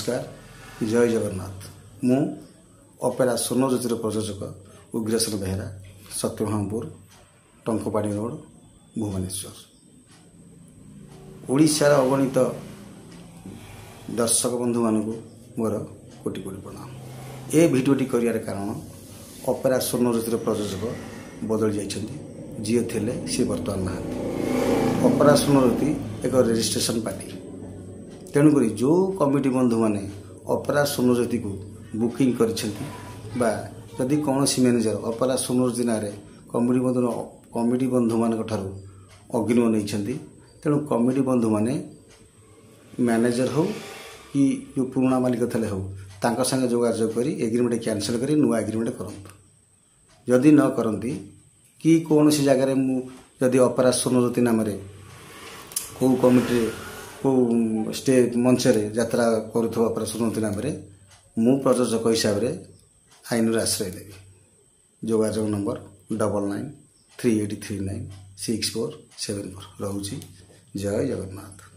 नमस्कार जय जगन्नाथ मु अपेरा स्वर्णज्योतिर प्रयोजक उग्रसेन बेहेरा सत्यभामपुर टंकपाड़ी रोड भुवनेश्वर ओडिशार अगणित दर्शक बंधु मानक मोर कोटि कोटि प्रणाम। ए भिडियोटी करियार कारण अपेरा स्वर्णज्योतिर प्रयोजक बदल जाइछन्ति जी थे सी बर्तमान ना अपेरा स्वर्णज्योति एक रजिस्ट्रेशन पार्टी तेणुक जो कमिटी बंधु मैंने अपेरा स्वर्णज्योति को बुकिंग करिसेंति जदि कौन मैनेजर अपेरा स्वर्णज्योति ना कमिटी बंधु मान अग्रिम नहीं तेणु कमिटी बंधु मैंने मैनेजर हो कि जो पुराना मालिक थे हो तांका संगे जोगाजोग कर एग्रीमेंट कैंसल कर नुआ एग्रीमेंट करंतु जदि न करंती कि कौन सी जगह जदि अपेरा स्वर्णज्योति नाम कौ कमिटी को स्टे मंच यात्रा करुवा अपेरा स्वर्णज्योति नाम मु प्रयोजक हिसाब से आईन आश्रय देवी। जोगाजोग नंबर 9938396474 रोची। जय जगन्नाथ।